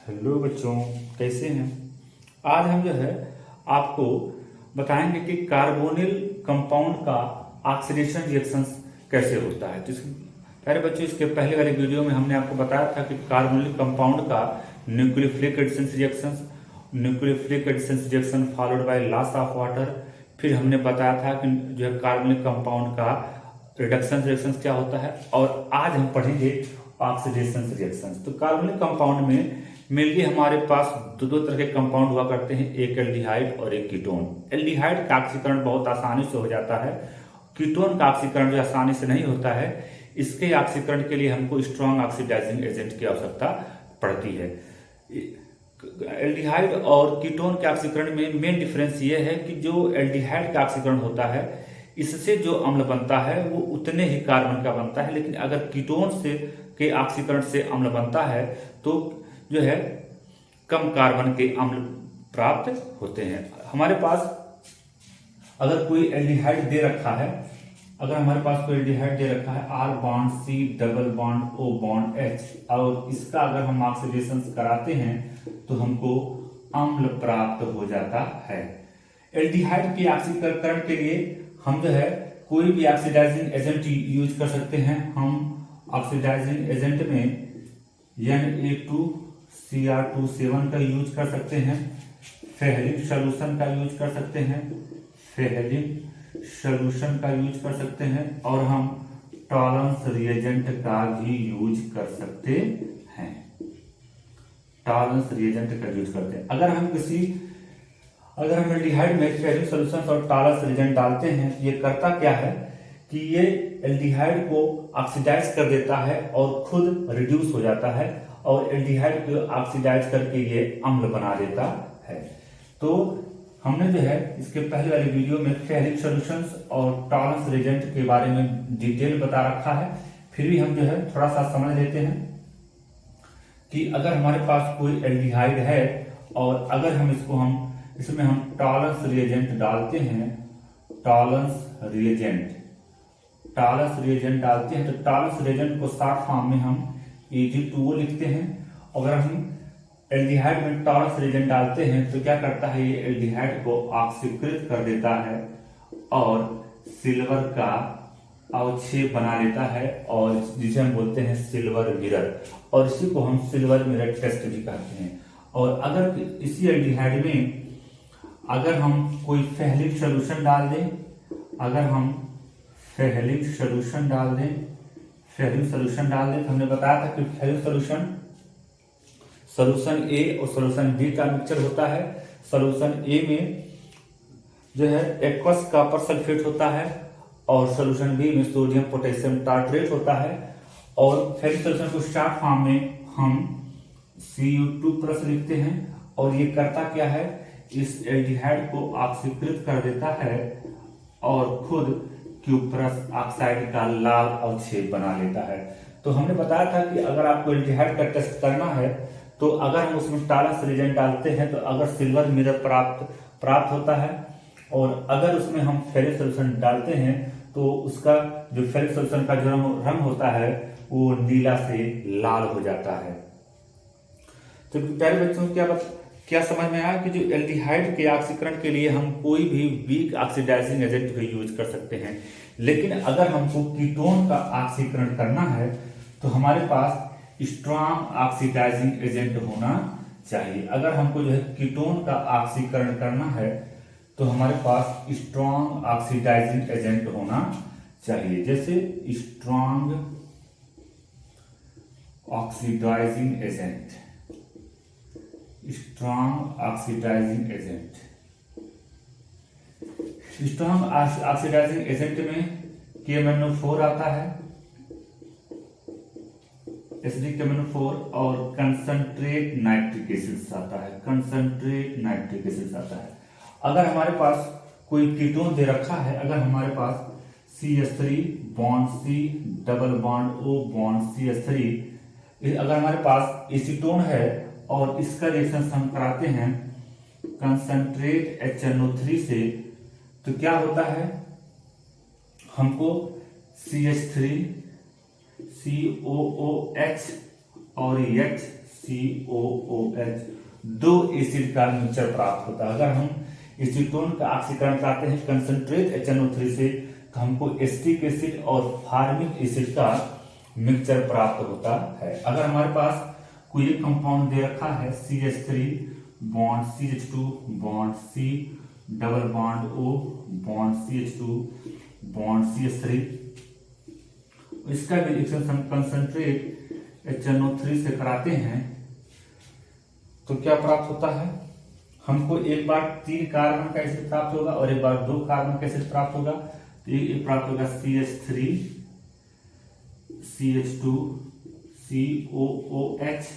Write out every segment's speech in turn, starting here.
Hello बच्चों, कैसे हैं। आज हम जो है आपको बताएंगे कि कार्बोनिल कंपाउंड का ऑक्सीडेशन रिएक्शन कैसे होता है। जिस पहले बच्चों, इसके पहले वाले वीडियो में हमने आपको बताया था कि कार्बोनिल कंपाउंड का nucleophilic addition reaction followed by loss of water. फिर हमने बताया था कि जो है कार्बोनिल कंपाउंड का रिडक्शन रिएक्शन क्या होता है। और आज हम पढ़ेंगे ऑक्सीडेशन रिएक्शन। तो कार्बोनिल कंपाउंड में मेनली हमारे पास दो तरह के कंपाउंड हुआ करते हैं, एक एल्डिहाइड और एक कीटोन। एल्डिहाइड का ऑक्सीकरण बहुत आसानी से हो जाता है, कीटोन का ऑक्सीकरण जो आसानी से नहीं होता है। इसके ऑक्सीकरण के लिए हमको स्ट्रॉन्ग ऑक्सीडाइजिंग एजेंट की आवश्यकता पड़ती है। एल्डिहाइड और कीटोन के ऑक्सीकरण में मेन डिफरेंस ये है कि जो एल्डिहाइड का ऑक्सीकरण होता है, इससे जो अम्ल बनता है वो उतने ही कार्बन का बनता है। लेकिन अगर कीटोन से के ऑक्सीकरण से अम्ल बनता है तो जो है कम कार्बन के अम्ल प्राप्त होते हैं। हमारे पास अगर कोई एल्डिहाइड दे रखा है, R bond C double bond O bond H, और इसका अगर हम ऑक्सीडेशन कराते हैं तो हमको अम्ल प्राप्त हो जाता है। एल्डिहाइड के ऑक्सीकरण के लिए हम जो है कोई भी ऑक्सीडाइजिंग एजेंट यूज कर सकते हैं। हम ऑक्सीडाइजिंग एजेंट में Na2Cr27 का यूज कर सकते हैं, फेहरिक सॉल्यूशन का यूज कर सकते हैं, और हम टॉलरेंस रिएजेंट का भी यूज कर सकते हैं। अगर हम एल्डिहाइड में फेहरिक सॉल्यूशन और टॉलरेंस रिएजेंट डालते हैं, ये करता क्या है कि ये एल्डिहाइड को ऑक्सीडाइज कर देता है और खुद रिड्यूस हो जाता है, और एल्डिहाइड को ऑक्सीडाइज करके ये अम्ल बना देता है। तो हमने जो है इसके पहले वाले वीडियो में फेहरिक सॉल्यूशंस और टॉलरेंस रिएजेंट के बारे में डिटेल बता रखा है। फिर भी हम जो है थोड़ा सा समझ लेते हैं कि अगर हमारे पास कोई एल्डिहाइड है और अगर हम इसमें हम टॉलरेंस रिएजेंट डालते हैं, टॉलरेंस रिएजेंट तो टॉलरेंस रिएजेंट को शॉर्ट फॉर्म में हम Ag2O लिखते हैं। अगर हम एल्डिहाइड में टॉलरेंस रिएजेंट डालते हैं तो क्या करता है, ये एल्डिहाइड को ऑक्सीकृत कर देता है और सिल्वर का अवक्षेप बना लेता है, और जिसे हम बोलते हैं सिल्वर मिरर, और इसी को हम सिल्वर मिरर टेस्ट भी कहते हैं। और अगर इसी एल्डिहाइड में अगर हम कोई फेहरिक सॉल्यूशन डाल दें, फेहरिक सॉल्यूशन डाल दें तो हमने बताया था कि फेहरिक सॉल्यूशन ए और सॉल्यूशन बी का मिक्सचर होता है। सॉल्यूशन ए में जो है एक्वस कॉपर सल्फेट होता है, और सॉल्यूशन बी में सोडियम पोटेशियम टार्ट्रेट होता है। और फेहरिक सॉल्यूशन को शॉर्ट फॉर्म में हम Cu2+ लिखते हैं, और ये करता क्या है, इस एल्डिहाइड को ऑक्सीकृत कर देता है और खुद Q+ ऑक्साइड का लाल अवक्षेप बना लेता है। तो हमने बताया था कि अगर आपको एल्डिहाइड का टेस्ट करना है तो अगर हम उसमें टॉलरेंस रिएजेंट डालते हैं तो अगर सिल्वर मिरर प्राप्त होता है, और अगर उसमें हम फेरिक सॉल्यूशन डालते हैं तो उसका जो फेरिक सॉल्यूशन का जो रंग होता है वो नीला से लाल हो जाता है। तो प्यारे बच्चों, क्या समझ में आया कि जो एल्डिहाइड के ऑक्सीकरण के लिए हम कोई भी वीक ऑक्सीडाइजिंग एजेंट को यूज कर सकते हैं, लेकिन अगर हमको कीटोन का ऑक्सीकरण करना है तो हमारे पास स्ट्रॉन्ग ऑक्सीडाइजिंग एजेंट होना चाहिए। अगर हमको जो है कीटोन का ऑक्सीकरण करना है तो हमारे पास स्ट्रॉन्ग ऑक्सीडाइजिंग एजेंट होना चाहिए, जैसे strong oxidising agent strong oxidising agent में KMnO4 आता है, SdKMnO4, और कंसंट्रेट नाइट्रिक एसिड आता है। अगर हमारे पास कोई कीटोन दे रखा है, अगर हमारे पास CH3 bond C double bond O bond CH3, अगर हमारे पास एसीटोन है और इसका रिएक्शन हम कराते हैं कंसंट्रेट HNO3 से, तो क्या होता है, हमको CH3 COOH और H COOH, 2 एसिड का मिक्सचर प्राप्त होता है। अगर हम एसीटोन का ऑक्सीकरण चाहते हैं कंसंट्रेट HNO3 से, तो हमको एसिटिक एसिड और फॉर्मिक एसिड का मिक्सचर प्राप्त होता है। अगर हमारे पास कोई एक कंपाउंड दे रखा है CH3 bond CH2 bond C double bond O bond CH2 bond CH3, इसका भी रिएक्शन हम कंसंट्रेट HNO3 से कराते हैं तो क्या प्राप्त होता है? हमको एक बार 3 कार्बन का एसिड प्राप्त होगा और एक बार 2 कार्बन का एसिड प्राप्त होगा। तो ये प्राप्त होगा CH3 CH2 COOH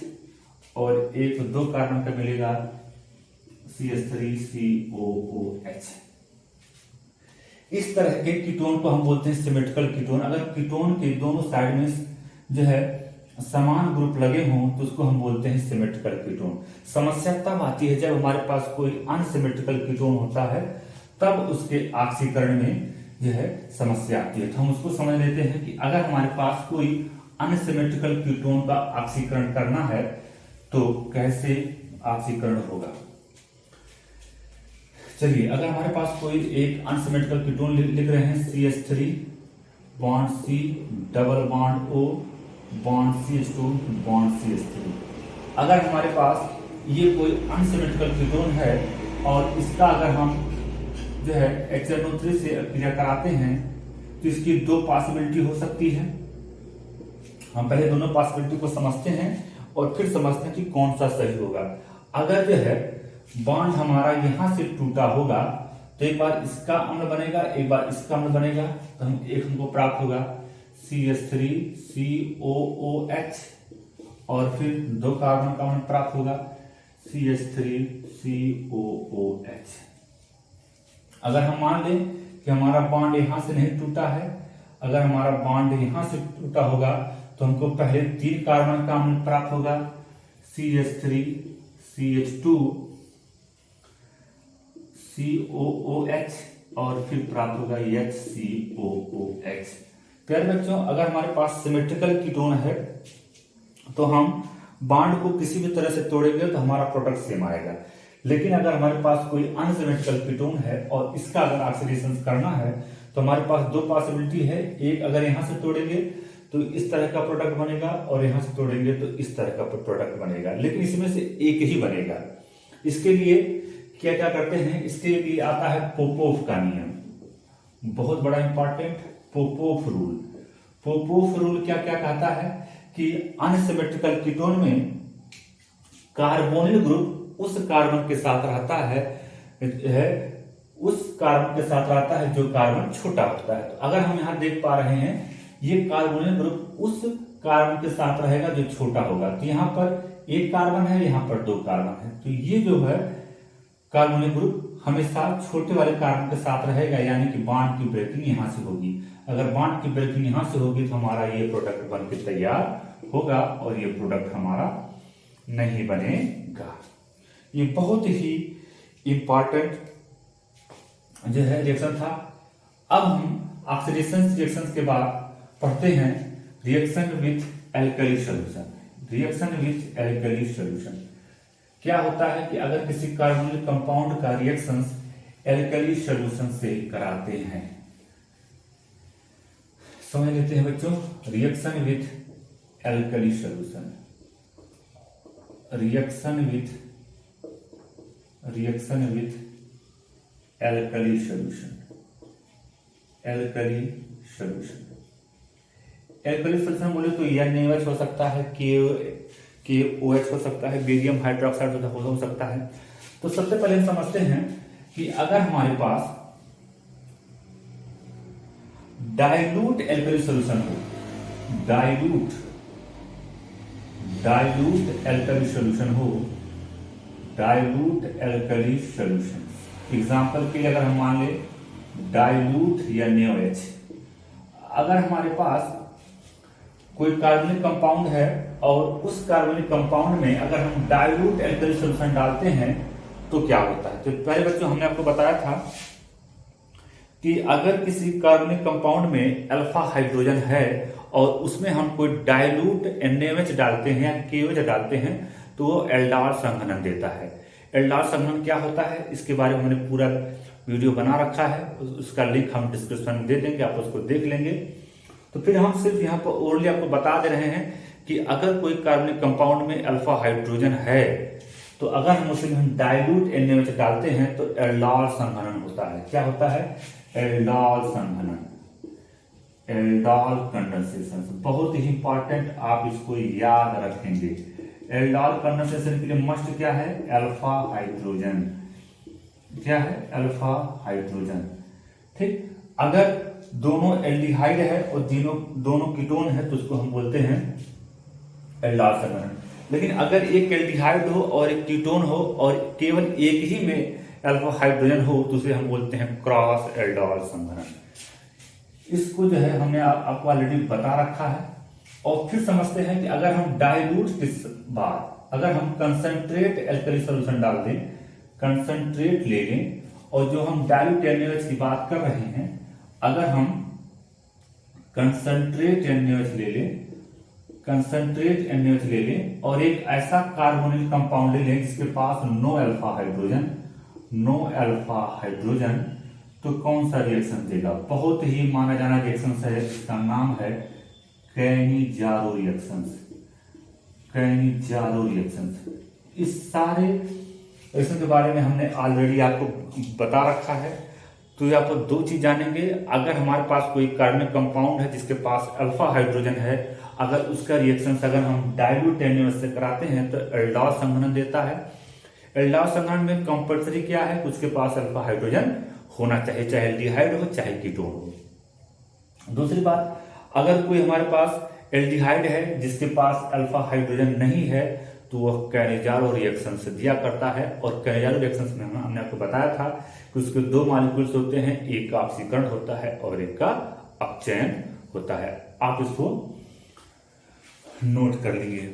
और एक 2 कार्बन का मिलेगा CH3 COOH। इस तरह के कीटोन को हम बोलते हैं सिमेट्रिकल कीटोन। अगर कीटोन के दोनों साइड में जो है समान ग्रुप लगे हों तो उसको हम बोलते हैं सिमेट्रिकल कीटोन। समस्या तब आती है जब हमारे पास कोई अनसिमेट्रिकल कीटोन होता है, तब उसके ऑक्सीकरण में जो है समस्या आती है। तो हम उसको समझ लेते हैं कि अगर हमारे पास कोई अनसिमेट्रिकल कीटोन का ऑक्सीकरण करना है तो कैसे ऑक्सीकरण होगा। चलिए, अगर हमारे पास कोई एक अनसिमेट्रिकल कीटोन लिख रहे हैं CH3 bond C double bond O bond CH2 bond CH3, अगर हमारे पास ये कोई अनसिमेट्रिकल कीटोन है और इसका अगर हम जो है HNO3 से क्रिया कराते हैं तो इसकी 2 पॉसिबिलिटी हो सकती है। हम पहले दोनों पॉसिबिलिटी को समझते हैं और फिर समझते हैं कि कौन सा सही होगा। अगर जो है बॉन्ड हमारा यहां से टूटा होगा तो एक बार इसका अम्ल बनेगा, एक बार इसका अम्ल बनेगा, तो हमको प्राप्त होगा CH3 COOH और फिर 2 कार्बन का अम्ल प्राप्त होगा CH3 COOH। अगर हम मान लें कि हमारा बॉन्ड यहां से नहीं टूटा है, अगर हमारा बॉन्ड यहां से टूटा होगा तो हमको पहले 3 कार्बन का अम्ल प्राप्त होगा CH3 CH2 COOH और फिर प्राप्त होगा HCOOH। प्यारे बच्चों, अगर हमारे पास सिमेट्रिकल कीटोन है तो हम बॉन्ड को किसी भी तरह से तोड़ेंगे तो हमारा प्रोडक्ट सेम आएगा। लेकिन अगर हमारे पास कोई अनसिमेट्रिकल कीटोन है और इसका अगर ऑक्सीडेशन करना है तो हमारे पास 2 पॉसिबिलिटी है। एक, अगर यहां से तोड़ेंगे तो इस तरह का प्रोडक्ट बनेगा और यहां से तोड़ेंगे तो इस तरह का प्रोडक्ट बनेगा, लेकिन इसमें से एक ही बनेगा। इसके लिए क्या क्या करते हैं, इसके लिए आता है पोपोव का नियम, बहुत बड़ा important Popov rule. Popov rule क्या क्या कहता है कि अनसिमेट्रिकल कीटोन में कार्बोनिल ग्रुप उस कार्बन के साथ रहता है उस कार्बन के साथ रहता है जो कार्बन छोटा होता है। तो अगर हम यहां देख पा रहे हैं ये कार्बोनिल ग्रुप उस कार्बन के साथ रहेगा जो छोटा होगा। तो यहां पर 1 कार्बन है, यहां पर 2 कार्बन है, तो ये जो है कार्बोनिल ग्रुप हमेशा छोटे वाले कार्बन के साथ रहेगा, यानी कि बॉन्ड की ब्रेकिंग यहां से होगी। अगर बॉन्ड की ब्रेकिंग यहां से होगी तो हमारा ये प्रोडक्ट बन के तैयार होगा और ये प्रोडक्ट हमारा नहीं बनेगा। ये बहुत ही इंपॉर्टेंट जो है रिएक्शन था। अब हम ऑक्सीडेशन रिएक्शन के बाद पढ़ते हैं reaction with alkali solution. Reaction with alkali solution क्या होता है कि अगर किसी कार्बोनिल कंपाउंड का रिएक्शन एल्कली सॉल्यूशन से कराते हैं, समझ लेते हैं बच्चों। Reaction with alkali solution, reaction with alkali solution, alkali solution. Alkali solution बोले तो NaOH हो सकता है, KOH हो सकता है, बेरियम हाइड्रोक्साइड हो सकता है। तो सबसे पहले हम समझते हैं कि अगर हमारे पास डाइल्यूट एल्कली सॉल्यूशन हो, डाइल्यूट एल्कली सॉल्यूशन हो, डाइल्यूट एल्कली सॉल्यूशन, एग्जांपल के लिए अगर हम मान ले डाइल्यूट या NaOH। अगर हमारे पास कोई कार्बनिक कंपाउंड है और उस कार्बनिक कंपाउंड में अगर हम डाइल्यूट एल्कली सॉल्यूशन डालते हैं तो क्या होता है। तो पहले बच्चों हमने आपको बताया था कि अगर किसी कार्बनिक कंपाउंड में अल्फा हाइड्रोजन है और उसमें हम कोई डाइल्यूट NaOH डालते हैं या KOH डालते हैं तो वो एल्डार संघनन देता है। एल्डार संघनन क्या होता है इसके बारे में हमने पूरा वीडियो बना रखा है, उसका लिंक हम डिस्क्रिप्शन में दे देंगे, आप उसको देख लेंगे। तो फिर हम सिर्फ यहाँ पर ओरली आपको बता दे रहे हैं कि अगर कोई कार्बनिक कंपाउंड में अल्फा हाइड्रोजन है तो अगर हम उसमें डाइल्यूट NaOH डालते हैं तो एल्डार संघनन होता है। क्या होता है? एल्डार संघनन, एल्डार कंडेंसेशन। बहुत ही इंपॉर्टेंट, आप इसको याद रखेंगे। एल्डार कंडेंसेशन के लिए मस्ट क्या है? Alpha hydrogen. क्या है? Alpha hydrogen. ठीक, अगर दोनों एल्डिहाइड है और दोनों कीटोन है तो उसको हम बोलते हैं एल्डार संघनन। लेकिन अगर एक एल्डिहाइड हो और एक कीटोन हो और केवल एक ही में अल्फा हाइड्रोजन हो तो उसे हम बोलते हैं क्रॉस एल्डार संघनन। इसको जो है हमने आपको ऑलरेडी बता रखा है। और फिर समझते हैं कि अगर हम डाइल्यूट के बाद अगर हम कंसंट्रेट एल्कली सॉल्यूशन डाल दें, कंसंट्रेट ले लें और जो हम डाइल्यूट NaOH की बात कर रहे हैं, अगर हम कंसंट्रेट NaOH ले लें, कंसंट्रेट NaOH ले लें और एक ऐसा कार्बोनिल कंपाउंड ले लें जिसके पास no alpha hydrogen, no alpha hydrogen, तो कौन सा रिएक्शन देगा? बहुत ही माना जाना रिएक्शन है, इसका नाम है कैनिजारो रिएक्शंस। Cannizzaro reactions. इस सारे रिएक्शन के बारे में हमने ऑलरेडी आपको बता रखा है। तो ये आपको दो चीज जानेंगे, अगर हमारे पास कोई कार्बनिक कंपाउंड है जिसके पास अल्फा हाइड्रोजन है, अगर उसका रिएक्शन अगर हम डाइल्यूट NaOH से कराते हैं तो एल्डार संघनन देता है। एल्डार संघनन में कंपल्सरी क्या है? उसके पास अल्फा हाइड्रोजन होना चाहिए, चाहे एल्डिहाइड हो चाहे कीटोन हो। दूसरी बात, अगर कोई हमारे पास एल्डिहाइड है जिसके पास अल्फा हाइड्रोजन नहीं है तो वह कैनिजारो रिएक्शन से दिया करता है। और कैनिजारो रिएक्शन में हमने आपको बताया था कि उसके दो मॉलिक्यूल्स होते हैं, एक का ऑक्सीकरण होता है और एक का अपचयन होता है। आप इसको नोट कर लीजिए।